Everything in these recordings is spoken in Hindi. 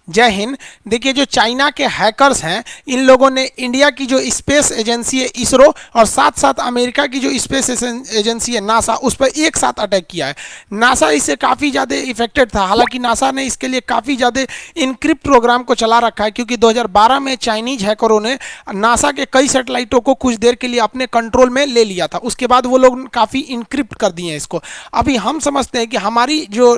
जय हिंद। देखिए, जो चाइना के हैकर्स हैं, इन लोगों ने इंडिया की जो स्पेस एजेंसी है इसरो और साथ साथ अमेरिका की जो स्पेस एजेंसी है नासा, उस पर एक साथ अटैक किया है। नासा इससे काफ़ी ज़्यादा इफेक्टेड था। हालांकि नासा ने इसके लिए काफ़ी ज़्यादा इनक्रिप्ट प्रोग्राम को चला रखा है, क्योंकि 2012 में चाइनीज हैकरों ने नासा के कई सैटेलाइटों को कुछ देर के लिए अपने कंट्रोल में ले लिया था। उसके बाद वो लोग काफ़ी इनक्रिप्ट कर दिए हैं इसको। अभी हम समझते हैं कि हमारी जो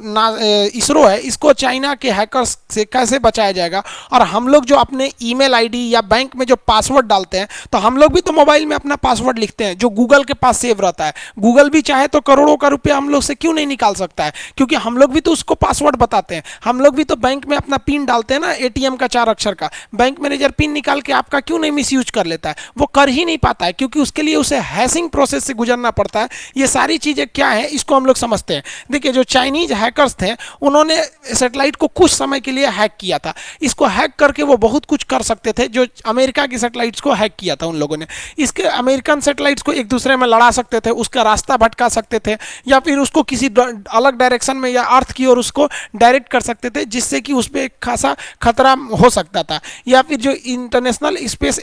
इसरो है, इसको चाइना के हैकर्स से कैसे बचाया जाएगा। और हम लोग जो अपने ईमेल आईडी या बैंक में जो पासवर्ड डालते हैं, तो हम लोग भी तो मोबाइल में अपना पासवर्ड लिखते हैं जो गूगल के पास सेव रहता है। गूगल भी चाहे तो करोड़ों का रुपया हम लोग से क्यों नहीं निकाल सकता है, क्योंकि हम लोग भी तो उसको पासवर्ड बताते हैं। हम लोग भी तो बैंक में अपना पिन डालते हैं ना, एटीएम का 4 अक्षर का। बैंक मैनेजर पिन निकाल के आपका क्यों नहीं मिसयूज कर लेता है? वो कर ही नहीं पाता है, क्योंकि उसके लिए उसे हैशिंग प्रोसेस से गुजरना पड़ता है। ये सारी चीज़ें क्या है, इसको हम लोग समझते हैं। देखिए, जो चाइनीज हैकर्स थे, उन्होंने सैटेलाइट को कुछ समय के लिए हैक किया था। इसको हैक करके वो बहुत कुछ कर सकते थे। जो अमेरिका की सैटेलाइट्स को हैक किया था उन लोगों ने, इसके अमेरिकन सैटेलाइट्स को एक दूसरे में लड़ा सकते थे, उसका रास्ता भटका सकते थे, या फिर उसको किसी अलग डायरेक्शन में या अर्थ की ओर उसको डायरेक्ट कर सकते थे, जिससे कि उस पर एक खासा खतरा हो सकता था। या फिर जो इंटरनेशनल स्पेस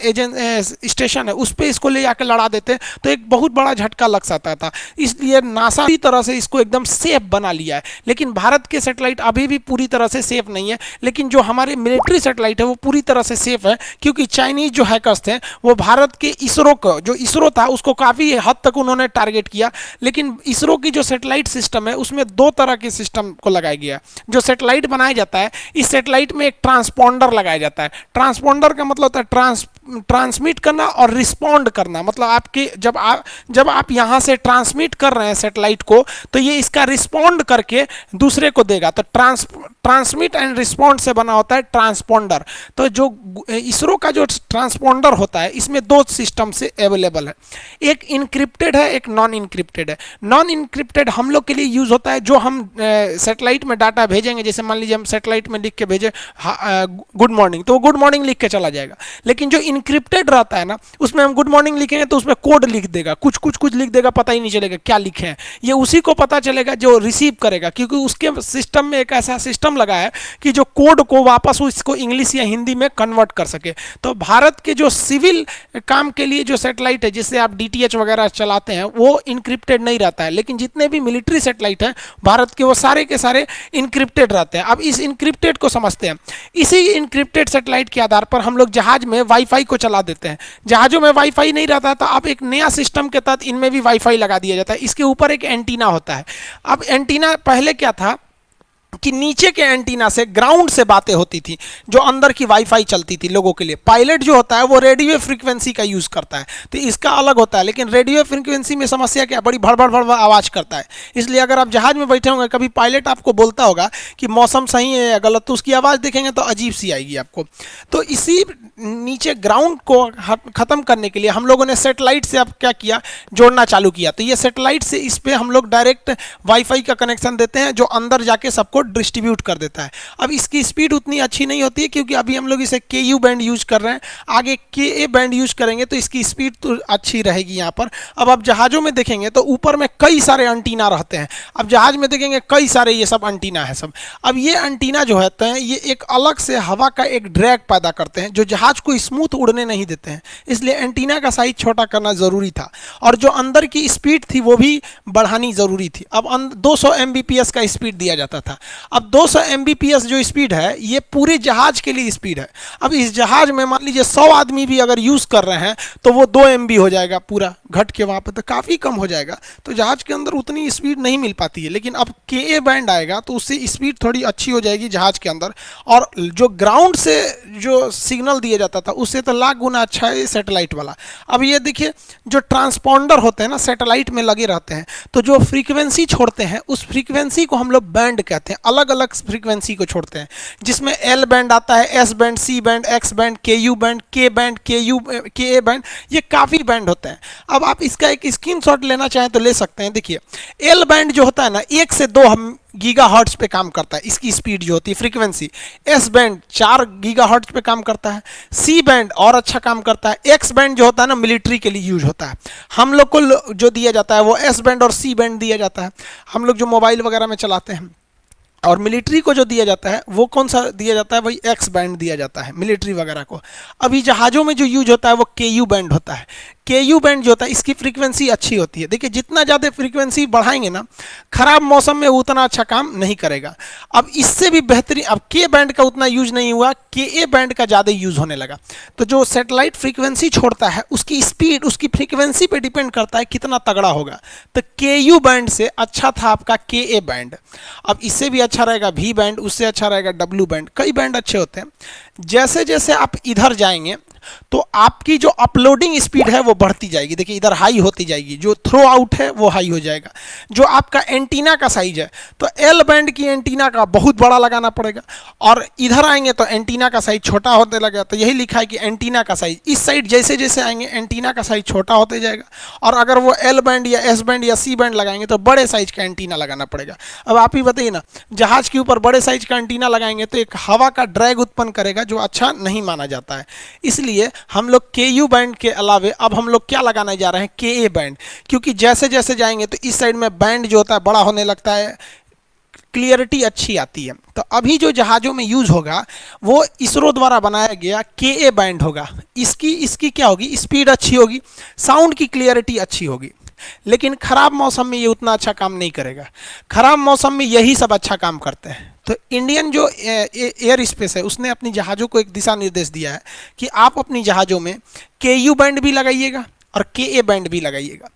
स्टेशन है, उस पर इसको ले जाकर लड़ा देते तो एक बहुत बड़ा झटका लग सकता था। इसलिए नासा की तरह से इसको एकदम सेफ बना लिया है। लेकिन भारत के सैटेलाइट अभी भी पूरी तरह से सेफ नहीं है। लेकिन जो हमारे मिलिट्री सैटेलाइट है वो पूरी तरह से सेफ है, क्योंकि चाइनीज जो हैकर्स थे वो भारत के इसरो को, जो इसरो था उसको काफ़ी हद तक उन्होंने टारगेट किया। लेकिन इसरो की जो सैटेलाइट सिस्टम है उसमें 2 तरह के सिस्टम को लगाया गया है। जो सैटेलाइट बनाया जाता है, इस सैटेलाइट में एक ट्रांसपॉन्डर लगाया जाता है। ट्रांसपॉन्डर का मतलब होता है ट्रांसमिट करना और रिस्पॉन्ड करना। मतलब आपके जब आप यहाँ से ट्रांसमिट कर रहे हैं सैटेलाइट को, तो ये इसका रिस्पॉन्ड करके दूसरे को देगा। तो ट्रांसमिट एंड रिस्पॉन्ड से बना होता है ट्रांसपॉन्डर। तो जो इसरो का जो ट्रांसपॉन्डर होता है, इसमें 2 सिस्टम से अवेलेबल है। एक इनक्रिप्टेड है, एक नॉन इनक्रिप्टेड है। नॉन इनक्रिप्टेड हम लोग के लिए यूज होता है, जो हम सैटेलाइट में डाटा भेजेंगे। जैसे मान लीजिए हम सैटेलाइट में लिख के भेजे गुड मॉर्निंग, तो वो गुड मॉर्निंग लिख के चला जाएगा। लेकिन जो इनक्रिप्टेड रहता है ना, उसमें हम गुड मॉर्निंग लिखेंगे तो उसमें कोड लिख देगा, कुछ लिख देगा, पता ही नहीं चलेगा क्या लिखे हैं। ये उसी को पता चलेगा जो रिसीव करेगा, क्योंकि उसके सिस्टम में एक ऐसा सिस्टम लगा है कि जो कोड को वापस उसको इंग्लिश या हिंदी में कन्वर्ट कर सके। तो भारत के जो सिविल काम के लिए जो सैटेलाइट है, जिससे आप डीटीएच वगैरह चलाते हैं, वो इनक्रिप्टेड नहीं रहता है। लेकिन जितने भी मिलिट्री सैटेलाइट हैं भारत के, वो सारे के सारे इनक्रिप्टेड रहते हैं। अब इस इनक्रिप्टेड को समझते हैं। इसी इनक्रिप्टेड सैटेलाइट के आधार पर हम लोग जहाज में वाईफाई को चला देते हैं। जहाजों में वाईफाई नहीं रहता, तो अब एक नया सिस्टम के तहत इनमें भी वाईफाई लगा दिया जाता है। इसके ऊपर एक एंटीना होता है। अब एंटीना पहले क्या था कि नीचे के एंटीना से ग्राउंड से बातें होती थी, जो अंदर की वाईफाई चलती थी लोगों के लिए। पायलट जो होता है वो रेडियो फ्रीक्वेंसी का यूज करता है, तो इसका अलग होता है। लेकिन रेडियो फ्रीक्वेंसी में समस्या क्या, बड़ी भड़ आवाज करता है। इसलिए अगर आप जहाज में बैठे होंगे, कभी पायलट आपको बोलता होगा कि मौसम सही है या गलत, तो उसकी आवाज देखेंगे तो अजीब सी आएगी आपको। तो इसी नीचे ग्राउंड को खत्म करने के लिए हम लोगों ने सैटेलाइट से अब क्या किया, जोड़ना चालू किया। तो ये सैटेलाइट से इस पे हम लोग डायरेक्ट वाईफाई का कनेक्शन देते हैं, जो अंदर जाके सबको डिस्ट्रीब्यूट कर देता है। अब इसकी स्पीड उतनी अच्छी नहीं होती है, क्योंकि अभी हम लोग इसे KU बैंड यूज कर रहे हैं। आगे KA बैंड यूज करेंगे तो इसकी स्पीड तो अच्छी रहेगी यहाँ पर। अब आप जहाजों में देखेंगे तो ऊपर में कई सारे एंटीना रहते हैं। अब जहाज में देखेंगे कई सारे ये सब एंटीना है सब। अब ये एंटीना जो होते हैं, ये एक अलग से हवा का एक ड्रैग पैदा करते हैं, जो जहाज को स्मूथ उड़ने नहीं देते हैं। इसलिए एंटीना का साइज छोटा करना जरूरी था, और जो अंदर की स्पीड थी वो भी बढ़ानी जरूरी थी। अब 200 Mbps का स्पीड दिया जाता था। अब 200 Mbps जो स्पीड है, ये पूरे जहाज के लिए स्पीड है। अब इस जहाज में मान लीजिए 100 आदमी भी अगर यूज कर रहे हैं, तो वो 2 MB हो जाएगा पूरा घट के, वहां पर तो काफी कम हो जाएगा। तो जहाज के अंदर उतनी स्पीड नहीं मिल पाती है। लेकिन अब KA बैंड आएगा तो उससे स्पीड थोड़ी अच्छी हो जाएगी जहाज के अंदर। और जो ग्राउंड से जो सिग्नल दिया जाता था, उससे तो लाख गुना अच्छा है सैटेलाइट वाला। अब ये देखिए, जो ट्रांसपॉन्डर होते हैं ना, सैटेलाइट में लगे रहते हैं, तो जो फ्रीक्वेंसी छोड़ते हैं, उस फ्रीक्वेंसी को हम लोग बैंड कहते हैं। अलग अलग फ्रीक्वेंसी को छोड़ते हैं, जिसमें L बैंड आता है, S band, C band, X band, KU band, K band, KA band, ये काफ़ी बैंड होते हैं। अब आप इसका एक स्क्रीनशॉट लेना चाहें तो ले सकते हैं। देखिए, L बैंड जो होता है ना, 1 से 2 गीगाहर्ट्ज पे काम करता है, इसकी स्पीड जो होती है फ्रीक्वेंसी। S बैंड 4 गीगाहर्ट्ज पे काम करता है। C बैंड और अच्छा काम करता है। X बैंड जो होता है ना, मिलिट्री के लिए यूज होता है। हम लोग को जो दिया जाता है वो S बैंड और C बैंड दिया जाता है, हम लोग जो मोबाइल वगैरह में चलाते हैं। और मिलिट्री को जो दिया जाता है वो कौन सा दिया जाता है भाई, एक्स बैंड दिया जाता है मिलिट्री वगैरह को। अभी जहाज़ों में जो यूज होता है वो KU बैंड होता है। KU बैंड जो होता है इसकी फ्रीक्वेंसी अच्छी होती है। देखिए जितना ज़्यादा फ्रीक्वेंसी बढ़ाएंगे ना, खराब मौसम में उतना अच्छा काम नहीं करेगा। अब इससे भी बेहतरीन, अब K बैंड का उतना यूज नहीं हुआ, KA बैंड का ज़्यादा यूज होने लगा। तो जो सैटेलाइट फ्रीक्वेंसी छोड़ता है उसकी स्पीड उसकी फ्रीक्वेंसी पे डिपेंड करता है कितना तगड़ा होगा। तो KU बैंड से अच्छा था आपका KA बैंड। अब इससे भी अच्छा रहेगा V बैंड, उससे अच्छा रहेगा W बैंड, कई बैंड अच्छे होते हैं। जैसे जैसे आप इधर जाएंगे तो आपकी जो अपलोडिंग स्पीड है वो बढ़ती जाएगी। देखिए इधर हाई होती जाएगी, जो थ्रो आउट है वो हाई हो जाएगा। जो आपका एंटीना का साइज है तो L बैंड की एंटीना का बहुत बड़ा लगाना पड़ेगा, और इधर आएंगे तो एंटीना का साइज छोटा होते लगेगा। तो यही लिखा है कि एंटीना का साइज इस साइड जैसे जैसे आएंगे एंटीना का साइज छोटा होते जाएगा, और अगर वो L बैंड या S बैंड या C बैंड लगाएंगे तो बड़े साइज का एंटीना लगाना पड़ेगा। अब आप ही बताइए ना, जहाज के ऊपर बड़े साइज का एंटीना लगाएंगे तो एक हवा का ड्रैग उत्पन्न करेगा जो अच्छा नहीं माना जाता है। इसलिए हम लोग KU बैंड के अलावे अब हम लोग क्या लगाने जा रहे हैं, KA बैंड, क्योंकि जैसे जैसे जाएंगे तो इस साइड में बैंड जो होता है बड़ा होने लगता है, क्लियरिटी अच्छी आती है। तो अभी जो जहाज़ों में यूज़ होगा वो इसरो द्वारा बनाया गया KA बैंड होगा। इसकी क्या होगी, स्पीड अच्छी होगी, साउंड की क्लियरिटी अच्छी होगी, लेकिन ख़राब मौसम में ये उतना अच्छा काम नहीं करेगा। ख़राब मौसम में यही सब अच्छा काम करते हैं। तो इंडियन जो एयर स्पेस है उसने अपनी जहाज़ों को एक दिशा निर्देश दिया है कि आप अपनी जहाज़ों में KU बैंड भी लगाइएगा और KA बैंड भी लगाइएगा,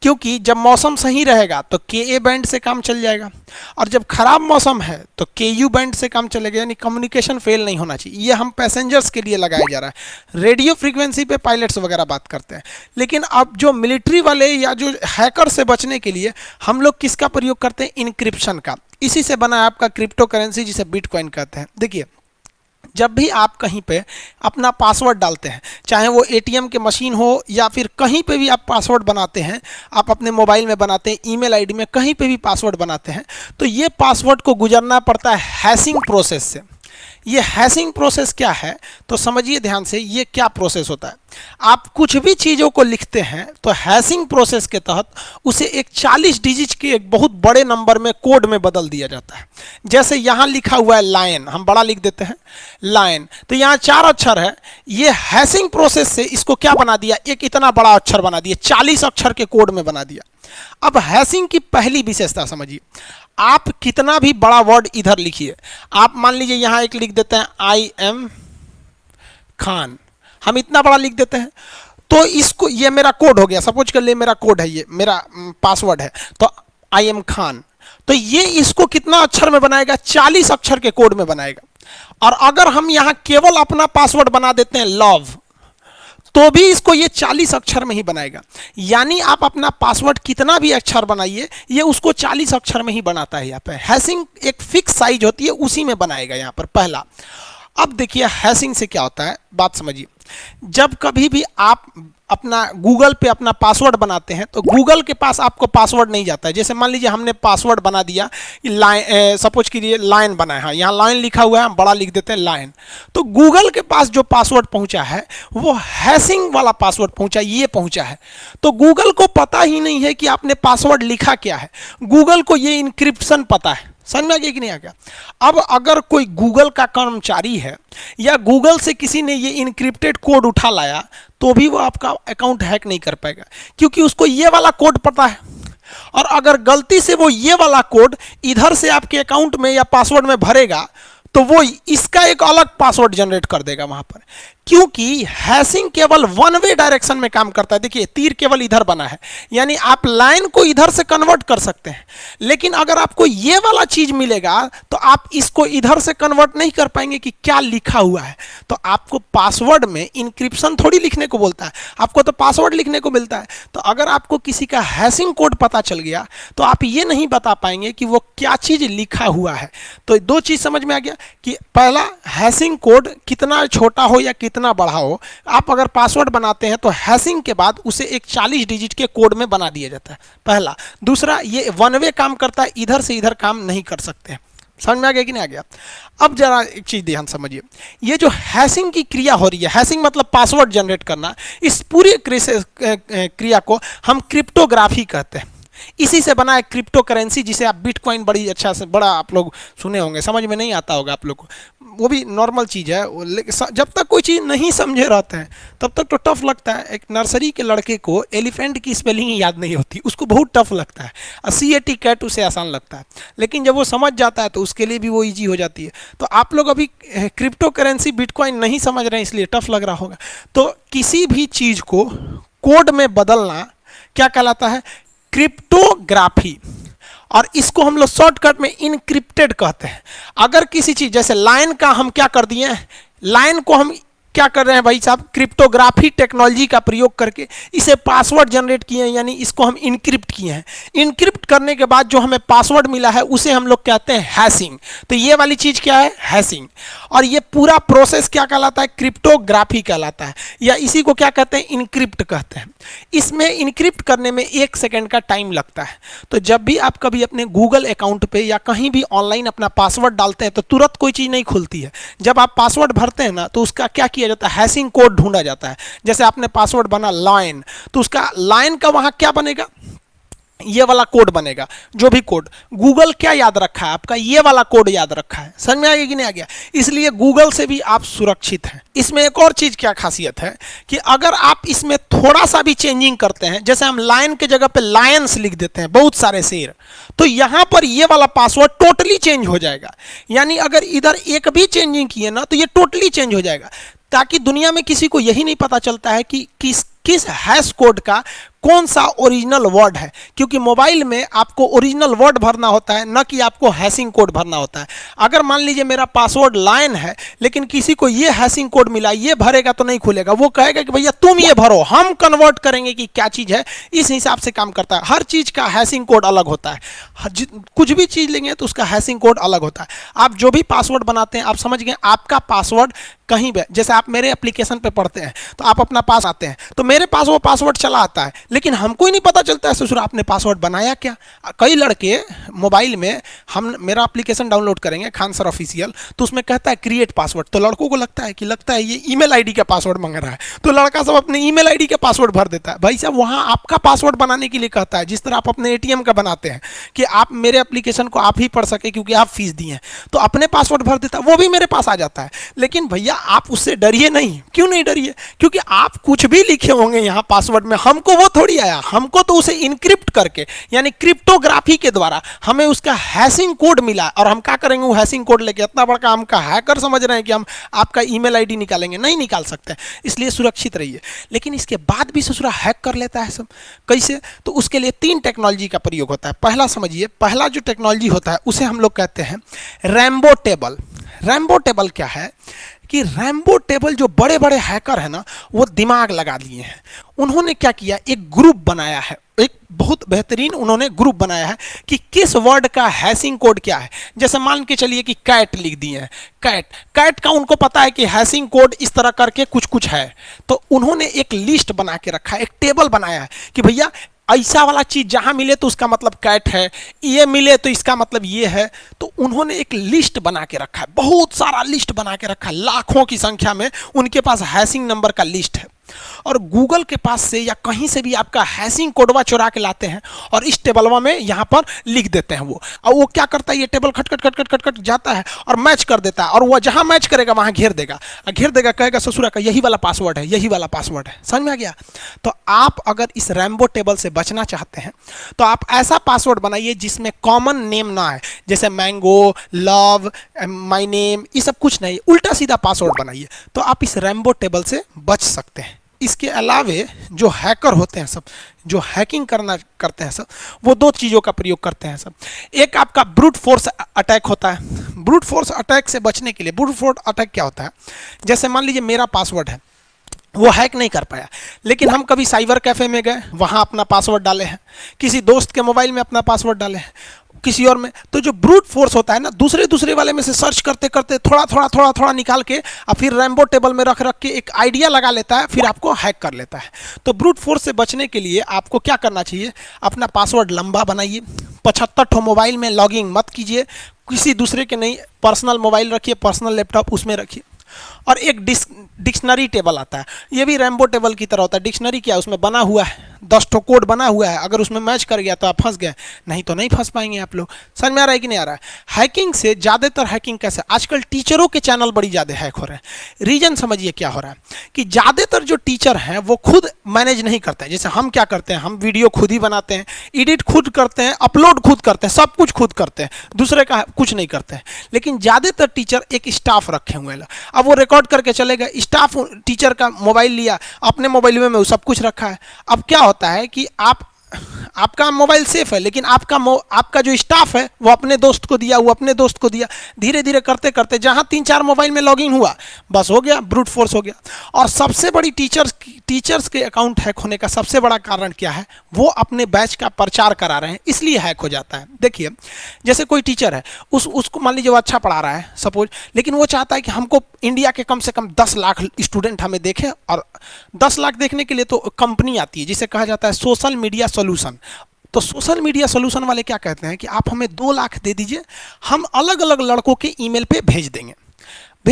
क्योंकि जब मौसम सही रहेगा तो KA बैंड से काम चल जाएगा, और जब खराब मौसम है तो KU बैंड से काम चलेगा। यानी कम्युनिकेशन फेल नहीं होना चाहिए। ये हम पैसेंजर्स के लिए लगाया जा रहा है। रेडियो फ्रीक्वेंसी पे पायलट्स वगैरह बात करते हैं, लेकिन अब जो मिलिट्री वाले या जो हैकर से बचने के लिए हम लोग किसका प्रयोग करते हैं, इनक्रिप्शन का। इसी से बना है आपका क्रिप्टो करेंसी जिसे बिटकॉइन कहते हैं। देखिए जब भी आप कहीं पे अपना पासवर्ड डालते हैं, चाहे वो ATM के मशीन हो या फिर कहीं पे भी आप पासवर्ड बनाते हैं, आप अपने मोबाइल में बनाते हैं, ईमेल आईडी में कहीं पे भी पासवर्ड बनाते हैं, तो ये पासवर्ड को गुजरना पड़ता है हैशिंग प्रोसेस से। ये हैशिंग प्रोसेस क्या है तो समझिए ध्यान से, ये क्या प्रोसेस होता है। आप कुछ भी चीज़ों को लिखते हैं तो हैशिंग प्रोसेस के तहत उसे एक 40 डिजिट के एक बहुत बड़े नंबर में कोड में बदल दिया जाता है। जैसे यहाँ लिखा हुआ है लायन, हम बड़ा लिख देते हैं लायन, तो यहाँ 4 अक्षर है। ये हैशिंग प्रोसेस से इसको क्या बना दिया, एक इतना बड़ा अक्षर बना दिया, 40 अक्षर के कोड में बना दिया। अब हैशिंग की पहली विशेषता समझिए, आप कितना भी बड़ा वर्ड इधर लिखिए, आप मान लीजिए यहाँ एक लिख देते हैं IM खान, हम इतना बड़ा लिख देते हैं, तो इसको, ये मेरा कोड हो गया, सपोज कर ले मेरा कोड है, ये मेरा पासवर्ड है, तो IM खान, तो ये इसको कितना अक्षर में बनाएगा, 40 अक्षर के कोड में बनाएगा। और अगर हम यहाँ केवल अपना पासवर्ड बना देते हैं लव, तो भी इसको ये 40 अक्षर में ही बनाएगा। यानी आप अपना पासवर्ड कितना भी अक्षर बनाइए, ये उसको 40 अक्षर में ही बनाता है। यहाँ पे हैशिंग एक फिक्स साइज होती है, उसी में बनाएगा यहाँ पर पहला। अब देखिए हैशिंग से क्या होता है, बात समझिए। जब कभी भी आप अपना गूगल पे अपना पासवर्ड बनाते हैं तो गूगल के पास आपको पासवर्ड नहीं जाता है। जैसे मान लीजिए हमने पासवर्ड बना दिया लाइन, सपोज कीजिए लाइन बना है, हाँ यहाँ लाइन लिखा हुआ है, हम बड़ा लिख देते हैं लाइन, तो गूगल के पास जो पासवर्ड पहुंचा है वो हैशिंग वाला पासवर्ड पहुंचा, ये पहुंचा है। तो गूगल को पता ही नहीं है कि आपने पासवर्ड लिखा क्या है, गूगल को ये इंक्रिप्शन पता है। समझ में आ गया कि नहीं आ गया। अब अगर कोई गूगल का कर्मचारी है या गूगल से किसी ने ये इनक्रिप्टेड कोड उठा लाया, तो भी वो आपका अकाउंट हैक नहीं कर पाएगा, क्योंकि उसको ये वाला कोड पता है। और अगर गलती से वो ये वाला कोड इधर से आपके अकाउंट में या पासवर्ड में भरेगा, तो वो इसका एक अलग पासवर्ड जनरेट कर देगा वहां पर, क्योंकि हैशिंग केवल वन वे डायरेक्शन में काम करता है। देखिए तीर केवल इधर बना है, यानी आप लाइन को इधर से कन्वर्ट कर सकते हैं, लेकिन अगर आपको ये वाला चीज मिलेगा तो आप इसको इधर से कन्वर्ट नहीं कर पाएंगे कि क्या लिखा हुआ है। तो आपको पासवर्ड में इंक्रिप्शन थोड़ी लिखने को बोलता है, आपको तो पासवर्ड लिखने को मिलता है। तो अगर आपको किसी का हैशिंग कोड पता चल गया तो आप ये नहीं बता पाएंगे कि वो क्या चीज लिखा हुआ है। तो दो चीज समझ में आ गया कि पहला, हैशिंग कोड कितना छोटा हो या कितना बड़ा हो, आप अगर पासवर्ड बनाते हैं तो हैशिंग के बाद उसे एक 40 डिजिट के कोड में बना दिया जाता है, पहला। दूसरा, ये वन वे काम करता है, इधर से इधर काम नहीं कर सकते। समझ में आ गया कि नहीं आ गया। अब जरा एक चीज ध्यान समझिए, ये जो हैशिंग की क्रिया हो रही है, हैशिंग मतलब पासवर्ड जनरेट करना, इस पूरी क्रिया को हम क्रिप्टोग्राफी कहते हैं। इसी से बना है क्रिप्टो करेंसी, जिसे आप बिटकॉइन बड़ी अच्छा से बड़ा आप लोग सुने होंगे, समझ में नहीं आता होगा आप लोग को, वो भी नॉर्मल चीज़ है। जब तक कोई चीज़ नहीं समझे रहते हैं तब तक तो टफ लगता है। एक नर्सरी के लड़के को एलिफेंट की स्पेलिंग ही याद नहीं होती, उसको बहुत टफ लगता है, और CAT कैट उसे आसान लगता है, लेकिन जब वो समझ जाता है तो उसके लिए भी वो ईजी हो जाती है। तो आप लोग अभी क्रिप्टो करेंसी बिटकॉइन नहीं समझ रहे हैं इसलिए टफ लग रहा होगा। तो किसी भी चीज़ को कोड में बदलना क्या कहलाता है? क्रिप्टोग्राफी। और इसको हम लोग शॉर्टकट में इनक्रिप्टेड कहते हैं। अगर किसी चीज जैसे लाइन का हम क्या कर दिए हैं, लाइन को हम क्या कर रहे हैं भाई साहब, क्रिप्टोग्राफी टेक्नोलॉजी का प्रयोग करके इसे पासवर्ड जनरेट किए हैं, यानी इसको हम इनक्रिप्ट किए हैं। इनक्रिप्ट करने के बाद जो हमें पासवर्ड मिला है उसे हम लोग कहते हैं हैशिंग। तो ये वाली चीज क्या है? हैशिंग। और ये पूरा प्रोसेस क्या कहलाता है? क्रिप्टोग्राफी कहलाता है, या इसी को क्या कहते हैं? इनक्रिप्ट कहते हैं। इसमें इनक्रिप्ट करने में 1 सेकेंड का टाइम लगता है। तो जब भी आप कभी अपने गूगल अकाउंट पे या कहीं भी ऑनलाइन अपना पासवर्ड डालते हैं तो तुरंत कोई चीज़ नहीं खुलती है। जब आप पासवर्ड भरते हैं ना तो उसका क्या किया जाता है? हैशिंग कोड ढूंढा जाता है। जैसे आपने पासवर्ड बना लाइन, तो उसका लाइन का वहां क्या बनेगा? ये वाला कोड बनेगा। जो भी कोड गूगल क्या याद रखा है आपका? ये वाला कोड याद रखा है। समझ में आ गया कि नहीं आ गया? इसलिए गूगल से भी आप सुरक्षित हैं। इसमें एक और चीज क्या खासियत है कि अगर आप इसमें थोड़ा सा भी चेंजिंग करते हैं, जैसे हम लाइन के जगह पे लायंस लिख देते हैं, बहुत सारे शेर, तो यहां पर ये वाला पासवर्ड टोटली चेंज हो जाएगा। यानी अगर इधर एक भी चेंजिंग किए ना तो ये टोटली चेंज हो जाएगा, ताकि दुनिया में किसी को यही नहीं पता चलता है कि किस हैश कोड का कौन सा ओरिजिनल वर्ड है, क्योंकि मोबाइल में आपको ओरिजिनल वर्ड भरना होता है, न कि आपको हैशिंग कोड भरना होता है। अगर मान लीजिए मेरा पासवर्ड लाइन है लेकिन किसी को ये हैशिंग कोड मिला, ये भरेगा तो नहीं खुलेगा, वो कहेगा कि भैया तुम ये भरो, हम कन्वर्ट करेंगे कि क्या चीज़ है। इस हिसाब से काम करता है। हर चीज़ का हैशिंग कोड अलग होता है। कुछ भी चीज़ लेंगे तो उसका हैशिंग कोड अलग होता है। आप जो भी पासवर्ड बनाते हैं, आप समझ गए, आपका पासवर्ड कहीं भी, जैसे आप मेरे एप्लीकेशन पे पढ़ते हैं तो आप अपना पास आते हैं तो मेरे पास वो पासवर्ड चला आता है, लेकिन हमको ही नहीं पता चलता है ससुर आपने पासवर्ड बनाया क्या। कई लड़के मोबाइल में, हम मेरा एप्लीकेशन डाउनलोड करेंगे खान सर ऑफिशियल, तो उसमें कहता है क्रिएट पासवर्ड, तो लड़कों को लगता है ये ईमेल आईडी का पासवर्ड मांग रहा है, तो लड़का सब अपने ईमेल आईडी का पासवर्ड भर देता है। भाई साहब वहाँ आपका पासवर्ड बनाने के लिए कहता है, जिस तरह आप अपने ATM का बनाते हैं कि आप मेरे एप्लीकेशन को आप ही पढ़ सके क्योंकि आप फीस दिए हैं, तो अपने पासवर्ड भर देता है, वो भी मेरे पास आ जाता है। लेकिन भैया आप उससे डरिए नहीं। क्यों नहीं डरिए? क्योंकि आप कुछ भी लिखे होंगे यहाँ पासवर्ड में, हमको वो थोड़ी आया, हमको तो उसे इनक्रिप्ट करके यानी क्रिप्टोग्राफी के द्वारा हमें उसका हैशिंग कोड मिला, और हम क्या करेंगे वो हैशिंग कोड लेके? इतना बड़ा हम का हैकर समझ रहे हैं कि हम आपका ईमेल आईडी निकालेंगे? नहीं निकाल सकते, इसलिए सुरक्षित रहिए। लेकिन इसके बाद भी ससुरा हैक कर लेता है सब। कैसे? तो उसके लिए 3 टेक्नोलॉजी का प्रयोग होता है। पहला समझिए, पहला जो टेक्नोलॉजी होता है उसे हम लोग कहते हैं रैम्बो टेबल। रैम्बो टेबल क्या है कि रैम्बो टेबल जो बड़े बड़े हैकर है ना, वो दिमाग लगा लिए हैं। उन्होंने क्या किया, एक ग्रुप बनाया है, एक बहुत बेहतरीन उन्होंने ग्रुप बनाया है कि किस वर्ड का हैशिंग कोड क्या है। जैसे मान के चलिए कि कैट लिख दिए हैं, कैट का उनको पता है कि हैशिंग कोड इस तरह करके कुछ कुछ है, तो उन्होंने एक लिस्ट बना के रखा है, एक टेबल बनाया है कि भैया ऐसा वाला चीज जहां मिले तो उसका मतलब कैट है, ये मिले तो इसका मतलब ये है। तो उन्होंने एक लिस्ट बना के रखा है, बहुत सारा लिस्ट बना के रखा है, लाखों की संख्या में उनके पास हैशिंग नंबर का लिस्ट है। और गूगल के पास से या कहीं से भी आपका हैशिंग कोडवा चुरा के लाते हैं और इस टेबलवा में यहाँ पर लिख देते हैं वो। और वो क्या करता है, ये टेबल खट खट खट खट खट खट जाता है और मैच कर देता है, और वो जहाँ मैच करेगा वहाँ घेर देगा, कहेगा ससुरा का यही वाला पासवर्ड है, यही वाला पासवर्ड है। समझ में आ गया? तो आप अगर इस रैम्बो टेबल से बचना चाहते हैं तो आप ऐसा पासवर्ड बनाइए जिसमें कॉमन नेम ना है, जैसे मैंगो, लव, माई नेम, ये सब कुछ नहीं, उल्टा सीधा पासवर्ड बनाइए, तो आप इस रैम्बो टेबल से बच सकते हैं। इसके अलावे जो हैकर होते हैं सब, जो हैकिंग करते हैं सब, वो 2 चीज़ों का प्रयोग करते हैं सब। एक आपका ब्रूट फोर्स अटैक होता है। ब्रूट फोर्स अटैक से बचने के लिए, ब्रूट फोर्स अटैक क्या होता है, जैसे मान लीजिए मेरा पासवर्ड है, वो हैक नहीं कर पाया, लेकिन हम कभी साइबर कैफ़े में गए, वहाँ अपना पासवर्ड डाले हैं, किसी दोस्त के मोबाइल में अपना पासवर्ड डाले हैं, किसी और में, तो जो ब्रूट फोर्स होता है ना, दूसरे वाले में से सर्च करते करते थोड़ा निकाल के और फिर रैम्बो टेबल में रख के एक आइडिया लगा लेता है, फिर आपको हैक कर लेता है। तो ब्रूट फोर्स से बचने के लिए आपको क्या करना चाहिए, अपना पासवर्ड लंबा बनाइए, 75 ठो मोबाइल में लॉगिंग मत कीजिए, किसी दूसरे के नहीं, पर्सनल मोबाइल रखिए, पर्सनल लैपटॉप उसमें रखिए। और एक डिक्शनरी टेबल आता है, ये भी रैम्बो टेबल की तरह होता है। डिक्शनरी क्या है, उसमें बना हुआ है, 10 ठो कोड बना हुआ है, अगर उसमें मैच कर गया तो आप फंस गए, नहीं तो नहीं फंस पाएंगे आप लोग। समझ में आ रहा है कि नहीं आ रहा है? हैकिंग से ज़्यादातर हैकिंग कैसे, आजकल टीचरों के चैनल बड़ी ज़्यादा हैक हो रहे हैं। रीजन समझिए क्या हो रहा है कि ज़्यादातर जो टीचर हैं वो खुद मैनेज नहीं करते हैं। जैसे हम क्या करते हैं, हम वीडियो खुद ही बनाते हैं, एडिट खुद करते हैं, अपलोड खुद करते हैं, सब कुछ खुद करते हैं, दूसरे का कुछ नहीं करते हैं। लेकिन ज़्यादातर टीचर एक स्टाफ रखे हुए हैं, अब वो रिकॉर्ड करके चलेगा, स्टाफ टीचर का मोबाइल लिया, अपने मोबाइल में सब कुछ रखा है। अब क्या होता है कि आपका मोबाइल सेफ है, लेकिन आपका जो स्टाफ है वो अपने दोस्त को दिया, वो अपने दोस्त को दिया, धीरे धीरे करते करते जहां 3-4 मोबाइल में लॉगिन हुआ, बस हो गया, ब्रूट फोर्स हो गया। और सबसे बड़ी टीचर्स के अकाउंट हैक होने का सबसे बड़ा कारण क्या है, वो अपने बैच का प्रचार करा रहे हैं, इसलिए हैक हो जाता है। देखिए जैसे कोई टीचर है, उसको मान लीजिए वो अच्छा पढ़ा रहा है सपोज, लेकिन वो चाहता है कि हमको इंडिया के कम से कम 10 लाख स्टूडेंट हमें देखें, और 10 लाख देखने के लिए तो कंपनी आती है जिसे कहा जाता है सोशल मीडिया सोल्यूशन। तो सोशल मीडिया सोल्यूशन वाले क्या कहते हैं कि आप हमें 2 लाख दे दीजिए, हम अलग अलग लड़कों के ईमेल पे भेज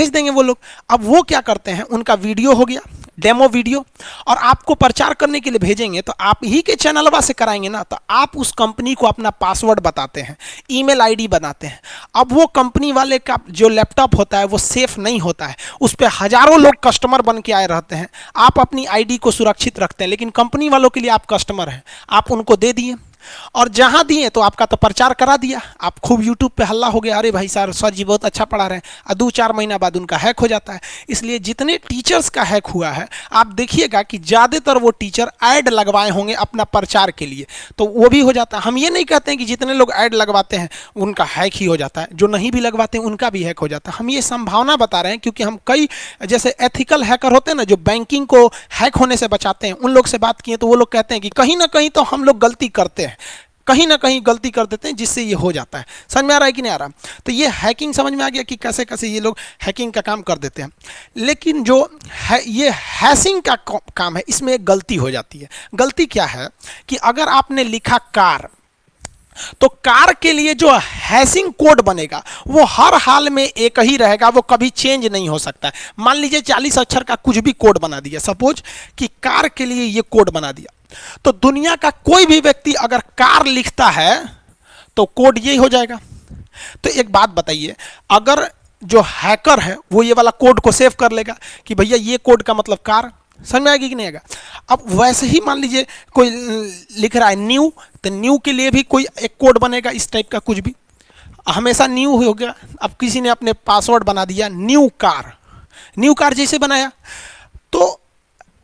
देंगे वो लोग। अब वो क्या करते हैं, उनका वीडियो हो गया, डेमो वीडियो, और आपको प्रचार करने के लिए भेजेंगे, तो आप ही के चैनलवा से कराएंगे ना, तो आप उस कंपनी को अपना पासवर्ड बताते हैं, ईमेल आईडी बनाते हैं। अब वो कंपनी वाले का जो लैपटॉप होता है वो सेफ नहीं होता है, उस पर हजारों लोग कस्टमर बन के आए रहते हैं। आप अपनी आईडी को सुरक्षित रखते हैं, लेकिन कंपनी वालों के लिए आप कस्टमर हैं, आप उनको दे दिए, और जहां दिए तो आपका तो प्रचार करा दिया, आप खूब यूट्यूब पे हल्ला हो गया, अरे भाई सर जी बहुत अच्छा पढ़ा रहे हैं, और 2-4 महीना बाद उनका हैक हो जाता है। इसलिए जितने टीचर्स का हैक हुआ है, आप देखिएगा कि ज़्यादातर वो टीचर ऐड लगवाए होंगे अपना प्रचार के लिए, तो वो भी हो जाता है। हम ये नहीं कहते हैं कि जितने लोग ऐड लगवाते हैं उनका हैक ही हो जाता है, जो नहीं भी लगवाते हैं उनका भी हैक हो जाता है। हम ये संभावना बता रहे हैं, क्योंकि हम कई जैसे एथिकल हैकर होते हैं ना, जो बैंकिंग को हैक होने से बचाते हैं, उन लोग से बात किए तो वो लोग कहते हैं कि कहीं ना कहीं तो हम लोग गलती करते हैं, कहीं ना कहीं गलती कर देते हैं, जिससे ये हो जाता है। समझ में आ रहा है कि नहीं आ रहा? तो ये हैकिंग समझ में आ गया कि कैसे कैसे ये लोग हैकिंग का काम कर देते हैं। लेकिन जो है ये हैशिंग का काम है, इसमें एक गलती हो जाती है। गलती क्या है कि अगर आपने लिखा कार, तो कार के लिए जो हैशिंग कोड बनेगा वो हर हाल में एक ही रहेगा, वो कभी चेंज नहीं हो सकता है। मान लीजिए 40 अक्षर का कुछ भी कोड बना दिया, सपोज कि कार के लिए ये कोड बना दिया, तो दुनिया का कोई भी व्यक्ति अगर कार लिखता है तो कोड यही हो जाएगा। तो एक बात बताइए, अगर जो हैकर है वो ये वाला कोड को सेव कर लेगा कि भैया ये कोड का मतलब कार, समझ में आएगी कि नहीं आएगा? अब वैसे ही मान लीजिए कोई लिख रहा है न्यू, तो न्यू के लिए भी कोई एक कोड बनेगा इस टाइप का, कुछ भी हमेशा न्यू हो गया। अब किसी ने अपने पासवर्ड बना दिया न्यू कार जैसे बनाया, तो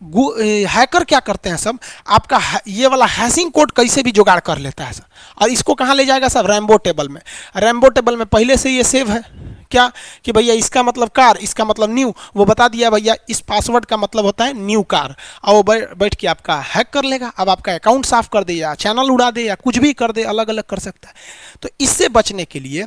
हैकर क्या करते हैं सब, आपका ये वाला हैशिंग कोड कैसे भी जुगाड़ कर लेता है सब, और इसको कहाँ ले जाएगा सब, रैम्बो टेबल में पहले से ये सेव है क्या कि भैया इसका मतलब कार, इसका मतलब न्यू, वो बता दिया भैया इस पासवर्ड का मतलब होता है न्यू कार, और वो बैठ के आपका हैक कर लेगा। अब आपका अकाउंट साफ कर दे या चैनल उड़ा दे या कुछ भी कर दे, अलग अलग कर सकता है। तो इससे बचने के लिए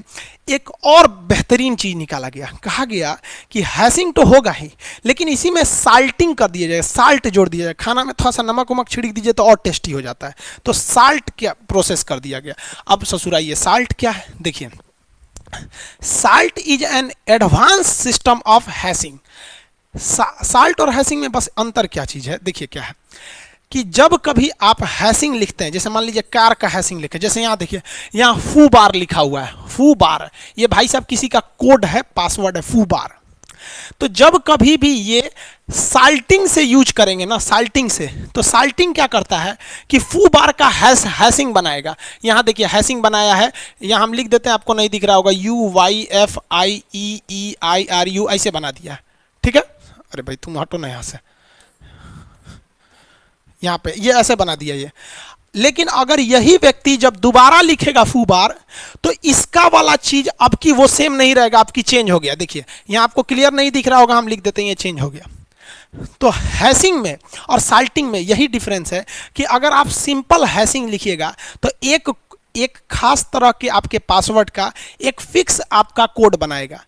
एक और बेहतरीन चीज़ निकाला गया, कहा गया कि हैशिंग तो होगा ही, लेकिन इसी में साल्टिंग कर दिया जाए, साल्ट जोड़ दिया जाए, खाना में थोड़ा सा नमक वमक छिड़क दीजिए तो और टेस्टी हो जाता है। तो साल्ट क्या प्रोसेस कर दिया गया। अब ससुराइए साल्ट क्या है, देखिए salt is an advance system of hashing. Salt और हैशिंग में बस अंतर क्या चीज़ है, देखिए क्या है कि जब कभी आप हैशिंग लिखते हैं, जैसे मान लीजिए कार का हैशिंग लिखे, जैसे यहाँ देखिए यहाँ फू बार लिखा हुआ है, फू बार, ये भाई साहब किसी का कोड है, पासवर्ड है फू बार। तो जब कभी भी ये साल्टिंग से यूज करेंगे ना, साल्टिंग से, तो साल्टिंग क्या करता है कि फू बार का हैशिंग बनाएगा। यहाँ देखिए हैशिंग बनाया है, यहाँ हम लिख देते हैं, आपको नहीं दिख रहा होगा, UYFIEEIRU ऐसे बना दिया है, ठीक है। अरे भाई तुम हटो ना यहाँ से, यहाँ पे ये ऐसे बना दिया ये। लेकिन अगर यही व्यक्ति जब दोबारा लिखेगा फू बार, तो इसका वाला चीज अब की वो सेम नहीं रहेगा, आपकी चेंज हो गया। देखिए यहाँ आपको क्लियर नहीं दिख रहा होगा, हम लिख देते हैं ये चेंज हो गया। तो हैशिंग में और साल्टिंग में यही डिफरेंस है कि अगर आप सिंपल हैशिंग लिखिएगा तो एक खास तरह के आपके पासवर्ड का एक फिक्स आपका कोड बनाएगा।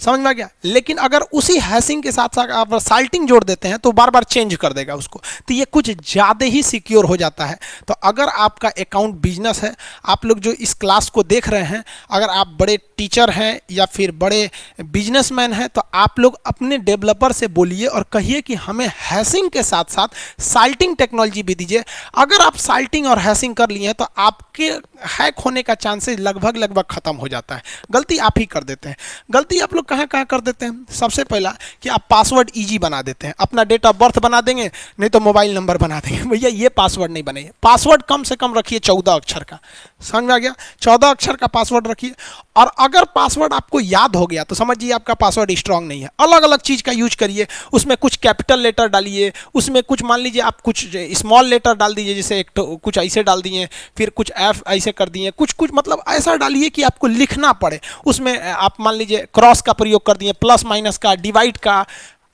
समझ में आ गया। लेकिन अगर उसी हैशिंग के साथ साथ आप साल्टिंग जोड़ देते हैं तो बार बार चेंज कर देगा उसको, तो ये कुछ ज़्यादा ही सिक्योर हो जाता है। तो अगर आपका अकाउंट बिजनेस है, आप लोग जो इस क्लास को देख रहे हैं, अगर आप बड़े टीचर हैं या फिर बड़े बिजनेसमैन हैं, तो आप लोग अपने डेवलपर से बोलिए और कहिए कि हमें हैशिंग के साथ साथ साल्टिंग टेक्नोलॉजी भी दीजिए। अगर आप साल्टिंग और हैशिंग कर लिए हैं तो आपके हैक होने का चांसेस लगभग खत्म हो जाता है। गलती आप ही कर देते हैं। गलती आप लोग कहाँ कहाँ कर देते हैं? सबसे पहला कि आप पासवर्ड इजी बना देते हैं, अपना डेट ऑफ बर्थ बना देंगे, नहीं तो मोबाइल नंबर बना देंगे। भैया ये पासवर्ड नहीं बनेगा। पासवर्ड कम से कम रखिए 14 अक्षर का, समझ में आ गया? 14 अक्षर का पासवर्ड रखिए। और अगर पासवर्ड आपको याद हो गया तो समझिए आपका पासवर्ड स्ट्रांग नहीं है। अलग अलग चीज़ का यूज करिए, उसमें कुछ कैपिटल लेटर डालिए, उसमें कुछ मान लीजिए आप कुछ स्मॉल लेटर डाल दीजिए, जैसे एक तो कुछ ऐसे डाल दिए, फिर कुछ एफ ऐसे कर दिए, कुछ कुछ मतलब ऐसा डालिए कि आपको लिखना पड़े। उसमें आप मान लीजिए क्रॉस का प्रयोग कर दिए, प्लस माइनस का, डिवाइड का,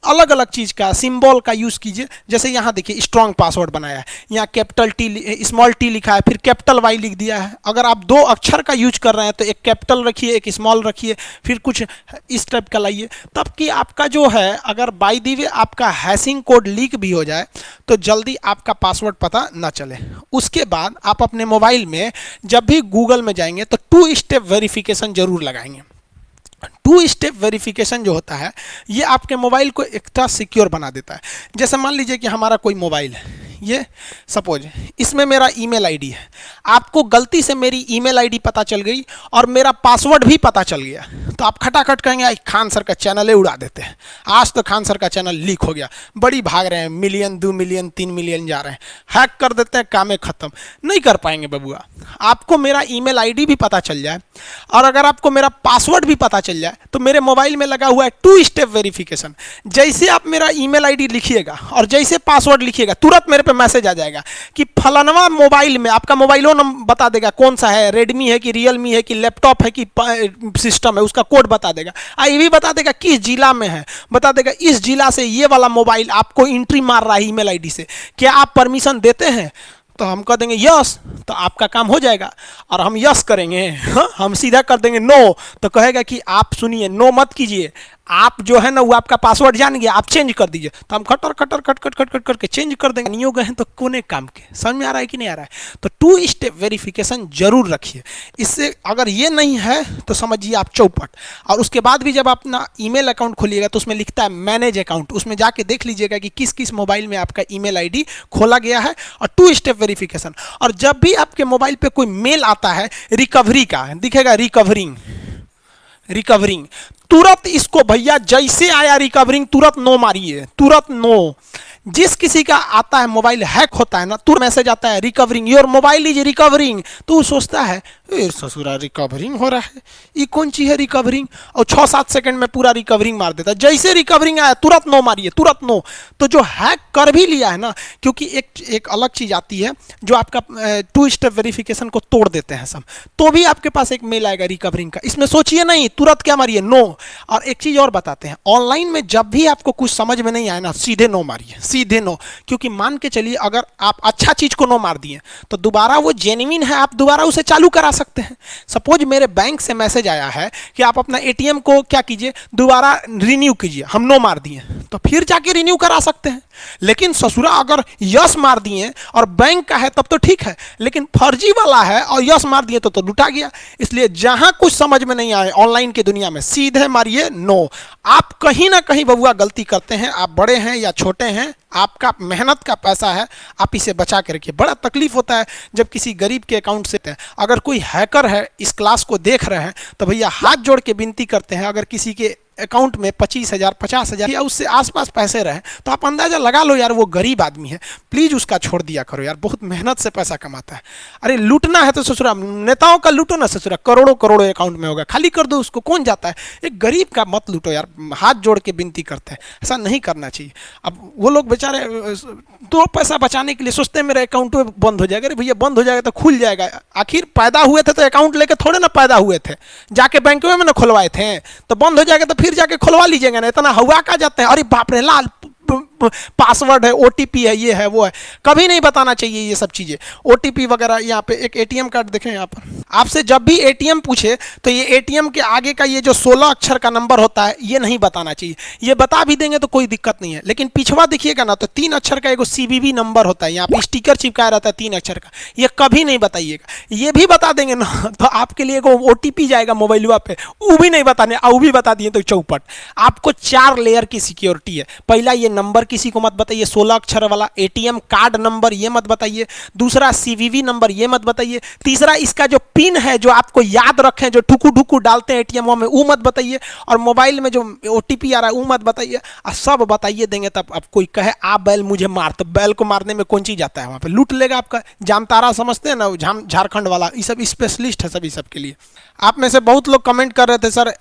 अलग अलग चीज़ का सिंबल का यूज़ कीजिए। जैसे यहाँ देखिए स्ट्रॉन्ग पासवर्ड बनाया है, यहाँ कैपिटल टी स्मॉल टी लिखा है, फिर कैपिटल वाई लिख दिया है। अगर आप 2 अक्षर का यूज कर रहे हैं तो एक कैपिटल रखिए, एक स्मॉल रखिए, फिर कुछ इस टाइप का लाइए, तब कि आपका जो है अगर बाय द वे आपका हैशिंग कोड लीक भी हो जाए तो जल्दी आपका पासवर्ड पता ना चले। उसके बाद आप अपने मोबाइल में जब भी गूगल में जाएंगे तो 2 स्टेप वेरिफिकेशन जरूर लगाएंगे। 2 स्टेप वेरिफिकेशन जो होता है ये आपके मोबाइल को एक्स्ट्रा सिक्योर बना देता है। जैसे मान लीजिए कि हमारा कोई मोबाइल है, ये सपोज इसमें मेरा ईमेल आईडी है, आपको गलती से मेरी ईमेल आईडी पता चल गई और मेरा पासवर्ड भी पता चल गया, तो आप खटाखट कहेंगे खान सर का चैनल ही उड़ा देते हैं, आज तो खान सर का चैनल लीक हो गया, बड़ी भाग रहे हैं, मिलियन 2 मिलियन 3 मिलियन जा रहे हैं, हैक कर देते हैं, काम खत्म। नहीं कर पाएंगे बबुआ। आपको मेरा ईमेल आईडी भी पता चल जाए और अगर आपको मेरा पासवर्ड भी पता चल जाए तो मेरे मोबाइल में लगा हुआ है 2 स्टेप वेरिफिकेशन। जैसे आप मेरा ईमेल आईडी लिखिएगा और जैसे पासवर्ड लिखिएगा, तुरंत मेरे पे मैसेज आ जाएगा कि फलानवा मोबाइल में, आपका मोबाइलों नंबर बता देगा कौन सा है, रेडमी है कि रियलमी है कि लैपटॉप है कि सिस्टम है, उसका कोड बता देगा। ये भी बता देगा किस जिला में है, बता देगा इस जिला से ये वाला मोबाइल आपको एंट्री मार रहा है ईमेल आईडी से, क्या आप परमिशन देते हैं? तो हम कह देंगे यस, तो आपका काम हो जाएगा। और हम यस करेंगे, हम सीधा कर देंगे नो, तो कहेगा कि आप सुनिए, नो मत कीजिए, आप जो है ना वो आपका पासवर्ड जान गया, आप चेंज कर दीजिए। तो हम खटर खटर खट खट खट खट करके चेंज कर देंगे। नहीं हो गए हैं तो कोने काम के। समझ में आ रहा है कि नहीं आ रहा है? तो 2 स्टेप वेरिफिकेशन जरूर रखिए। इससे अगर ये नहीं है तो समझिए आप चौपट। और उसके बाद भी जब आप अपना ईमेल अकाउंट खोलिएगा तो उसमें लिखता है मैनेज अकाउंट, उसमें जाके देख लीजिएगा कि किस किस मोबाइल में आपका ईमेल आईडी खोला गया है, और 2 स्टेप वेरिफिकेशन। और जब भी आपके मोबाइल पे कोई मेल आता है रिकवरी का, दिखेगा रिकवरिंग, तुरंत इसको भैया जैसे आया रिकवरिंग तुरंत नो मारिए, तुरंत नो। जिस किसी का आता है मोबाइल हैक होता है ना, तुरंत मैसेज आता है recovering, your mobile is recovering, तो वो सोचता है ससुरा रिकवरिंग हो रहा है, ये कौन चीज़ है रिकवरिंग, और 6-7 सेकंड में पूरा रिकवरिंग मार देता है। जैसे रिकवरिंग आया तुरंत नो मारिए, तुरंत नो। तो जो हैक कर भी लिया है ना, क्योंकि एक अलग चीज़ आती है जो आपका 2 स्टेप वेरिफिकेशन को तोड़ देते हैं सब, तो भी आपके पास एक मेल आएगा रिकवरिंग का, इसमें सोचिए नहीं, तुरंत क्या मारिए, नो। और एक चीज़ और बताते हैं, ऑनलाइन में जब भी आपको कुछ समझ में नहीं आए ना, सीधे नो मारिए, सीधे नो। क्योंकि मान के चलिए अगर आप अच्छा चीज़ को नो मार दिए तो दोबारा वो जेन्युइन है, आप दोबारा उसे चालू करा सकते हैं। सपोज मेरे बैंक से मैसेज आया है कि आप अपना एटीएम को क्या कीजिए, दोबारा रिन्यू कीजिए, हम नो मार दिए, तो फिर जाके रिन्यू करा सकते हैं। लेकिन ससुरा अगर यस मार दिए और बैंक का है तब तो ठीक है, लेकिन फर्जी वाला है और यस मार दिए तो लुटा गया। इसलिए जहां कुछ समझ में नहीं आए ऑनलाइन की दुनिया में, सीधे मारिए नो। आप कहीं ना कहीं बबुआ गलती करते हैं, आप बड़े हैं या छोटे हैं, आपका मेहनत का पैसा है, आप इसे बचा के रखिए। बड़ा तकलीफ होता है जब किसी गरीब के अकाउंट से, अगर कोई हैकर है इस क्लास को देख रहे हैं तो भैया हाथ जोड़ के विनती करते हैं, अगर किसी के अकाउंट में 25,000 50,000 या उससे आसपास पैसे रहे तो आप अंदाजा लगा लो यार वो गरीब आदमी है, प्लीज उसका छोड़ दिया करो यार, बहुत मेहनत से पैसा कमाता है। अरे लूटना है तो ससुरा नेताओं का लूटो ना ससुरा, करोड़ों करोड़ों अकाउंट में होगा, खाली कर दो उसको, कौन जाता है। एक गरीब का मत लूटो यार, हाथ जोड़ के विनती करते हैं, ऐसा नहीं करना चाहिए। अब वो लोग बेचारे 2 पैसा बचाने के लिए सोचते हैं मेरा अकाउंट बंद हो जाएगा। अरे भैया बंद हो जाएगा तो खुल जाएगा, आखिर पैदा हुए थे तो अकाउंट लेके थोड़े ना पैदा हुए थे, जाके बैंक में ना खुलवाए थे, तो बंद हो जाएगा तो फिर जाके खुलवा लीजिएगा ना, इतना हवा का जाते हैं। अरे बाप रे लाल पासवर्ड है, ओटीपी है, ये है वो है, कभी नहीं बताना चाहिए ये सब चीज़ें, ओटीपी वगैरह। यहाँ पे एक एटीएम कार्ड देखें, यहाँ पर आपसे जब भी एटीएम पूछे तो ये एटीएम के आगे का ये जो 16 अक्षर का नंबर होता है ये नहीं बताना चाहिए। ये बता भी देंगे तो कोई दिक्कत नहीं है, लेकिन पिछवा देखिएगा ना तो 3 अक्षर का एक सीवीवी नंबर होता है, यहाँ पे स्टिकर चिपकाया रहता है 3 अक्षर का, ये कभी नहीं बताइएगा। ये भी बता देंगे ना तो आपके लिए ओटीपी जाएगा मोबाइल पे, वो भी नहीं बताने, वो भी बता दिए तो चौपट। आपको 4 लेयर की सिक्योरिटी है। पहला, ये नंबर किसी को मत बताइए, 16 अक्षर वाला एटीएम कार्ड नंबर ये मत बताइए। दूसरा, सीवीवी नंबर ये मत बताइए। तीसरा, इसका जो पिन है जो आपको याद रखें, जो ठुकू ठुकू डालते हैं एटीएम में, वो मत बताइए। और मोबाइल में जो ओटीपी आ रहा है वो मत बताइए। सब बताइए देंगे तब अब कोई कहे आप बैल मुझे मार, तो बैल को मारने में कौन चीज आता है, वहां पे लूट लेगा आपका। जामतारा समझते हैं ना, झारखंड वाला, ये सब स्पेशलिस्ट है सभी सब के लिए। आप में से बहुत लोग कमेंट कर रहे थे सर